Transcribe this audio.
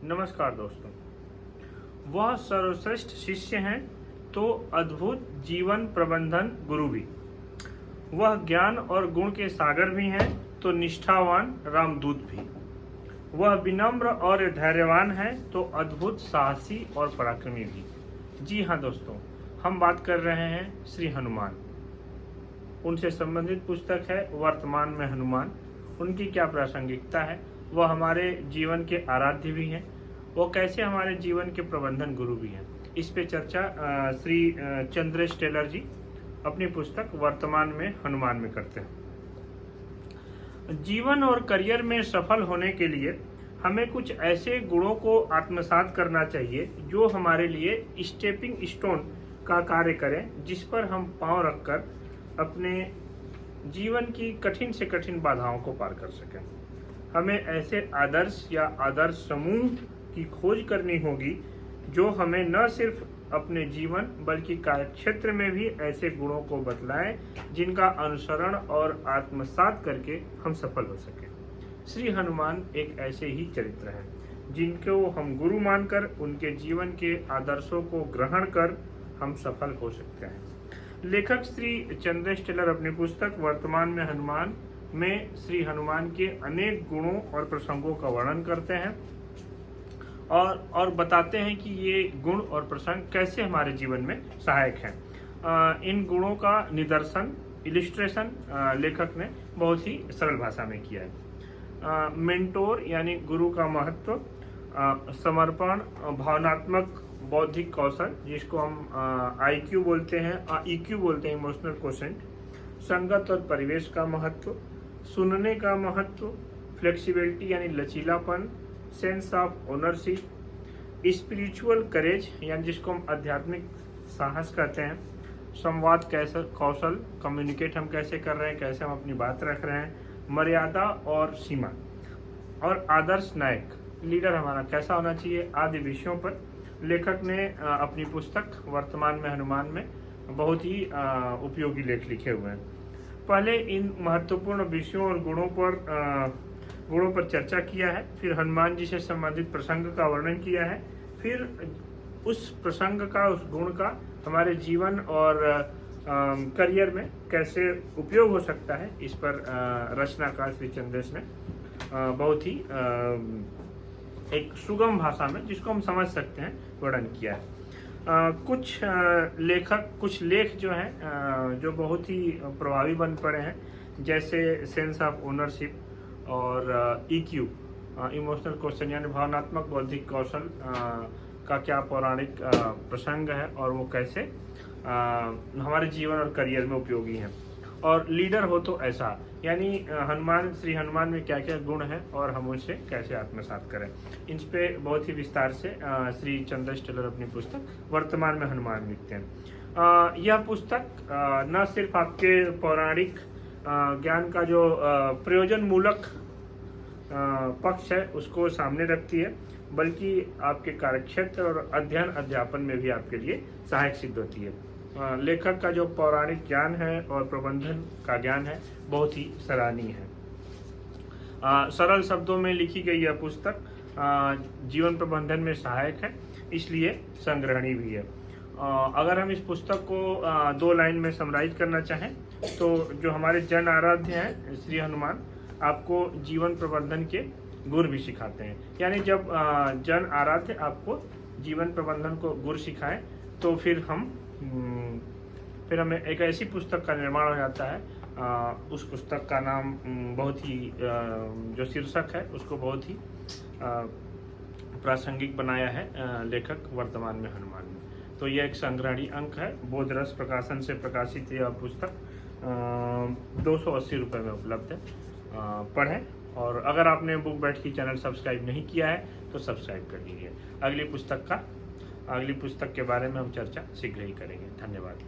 नमस्कार दोस्तों। वह सर्वश्रेष्ठ शिष्य हैं तो अद्भुत जीवन प्रबंधन गुरु भी। वह ज्ञान और गुण के सागर भी हैं तो निष्ठावान रामदूत भी। वह विनम्र और धैर्यवान है तो अद्भुत साहसी और पराक्रमी भी। जी हाँ दोस्तों, हम बात कर रहे हैं श्री हनुमान। उनसे संबंधित पुस्तक है वर्तमान में हनुमान। उनकी क्या प्रासंगिकता है, वह हमारे जीवन के आराध्य भी हैं, वो कैसे हमारे जीवन के प्रबंधन गुरु भी हैं। इस पे चर्चा श्री चंद्रेश टेलर जी अपनी पुस्तक वर्तमान में हनुमान में करते हैं। जीवन और करियर में सफल होने के लिए हमें कुछ ऐसे गुणों को आत्मसात करना चाहिए जो हमारे लिए स्टेपिंग स्टोन का कार्य करें, जिस पर हम पांव रखकर अपने जीवन की कठिन से कठिन बाधाओं को पार कर सकें। हमें ऐसे आदर्श या आदर्श समूह की खोज करनी होगी जो हमें न सिर्फ अपने जीवन बल्कि कार्यक्षेत्र में भी ऐसे गुणों को बतलाएं जिनका अनुसरण और आत्मसात करके हम सफल हो सकें। श्री हनुमान एक ऐसे ही चरित्र हैं जिनको हम गुरु मानकर उनके जीवन के आदर्शों को ग्रहण कर हम सफल हो सकते हैं। लेखक श्री चंद्रेश टेलर अपनी पुस्तक वर्तमान में हनुमान में श्री हनुमान के अनेक गुणों और प्रसंगों का वर्णन करते हैं और बताते हैं कि ये गुण और प्रसंग कैसे हमारे जीवन में सहायक हैं। इन गुणों का निदर्शन इलिस्ट्रेशन लेखक ने बहुत ही सरल भाषा में किया है। मेंटोर यानी गुरु का महत्व, समर्पण, भावनात्मक बौद्धिक कौशल जिसको हम IQ बोलते हैं, EQ बोलते हैं, इमोशनल क्वोशेंट, संगत और परिवेश का महत्व, सुनने का महत्व, फ्लेक्सिबिलिटी यानी लचीलापन, सेंस ऑफ ओनरशिप, स्पिरिचुअल करेज यानी जिसको हम आध्यात्मिक साहस कहते हैं, संवाद कैसे कौशल, कम्युनिकेट हम कैसे कर रहे हैं, कैसे हम अपनी बात रख रहे हैं, मर्यादा और सीमा, और आदर्श नायक लीडर हमारा कैसा होना चाहिए आदि विषयों पर लेखक ने अपनी पुस्तक वर्तमान में हनुमान में बहुत ही उपयोगी लेख लिखे हुए हैं। पहले इन महत्वपूर्ण विषयों और गुणों पर चर्चा किया है, फिर हनुमान जी से संबंधित प्रसंग का वर्णन किया है, फिर उस प्रसंग का, उस गुण का हमारे जीवन और करियर में कैसे उपयोग हो सकता है, इस पर रचनाकार श्री चंद्रेश ने बहुत ही एक सुगम भाषा में जिसको हम समझ सकते हैं वर्णन किया है। कुछ लेख जो हैं जो बहुत ही प्रभावी बन पड़े हैं, जैसे सेंस ऑफ ओनरशिप और EQ इमोशनल क्वेश्चन यानी भावनात्मक बौद्धिक कौशल का क्या पौराणिक प्रसंग है और वो कैसे हमारे जीवन और करियर में उपयोगी हैं, और लीडर हो तो ऐसा यानी श्री हनुमान में क्या क्या गुण हैं और हम उसे कैसे आत्मसात करें। इन पे बहुत ही विस्तार से श्री चंद्रेश टेलर अपनी पुस्तक वर्तमान में हनुमान लिखते हैं। यह पुस्तक न सिर्फ आपके पौराणिक ज्ञान का जो प्रयोजन मूलक पक्ष है उसको सामने रखती है, बल्कि आपके कार्यक्षेत्र और अध्ययन अध्यापन में भी आपके लिए सहायक सिद्ध होती है। लेखक का जो पौराणिक ज्ञान है और प्रबंधन का ज्ञान है बहुत ही सराहनीय है। सरल शब्दों में लिखी गई यह पुस्तक जीवन प्रबंधन में सहायक है, इसलिए संग्रहणीय भी है। अगर हम इस पुस्तक को 2 लाइन में समराइज करना चाहें तो जो हमारे जन आराध्य हैं श्री हनुमान आपको जीवन प्रबंधन के गुर भी सिखाते हैं। यानी जब जन आराध्य आपको जीवन प्रबंधन को गुर सिखाएं तो फिर हमें एक ऐसी पुस्तक का निर्माण हो जाता है। उस पुस्तक का नाम बहुत ही जो शीर्षक है उसको बहुत ही प्रासंगिक बनाया है लेखक वर्तमान में हनुमान में। तो यह एक संग्रहणीय अंक है। बोधरस प्रकाशन से प्रकाशित यह पुस्तक 280 रुपये में उपलब्ध है। पढ़ें, और अगर आपने बुक बैठ की चैनल सब्सक्राइब नहीं किया है तो सब्सक्राइब कर लीजिए। अगली पुस्तक के बारे में हम चर्चा शीघ्र ही करेंगे। धन्यवाद।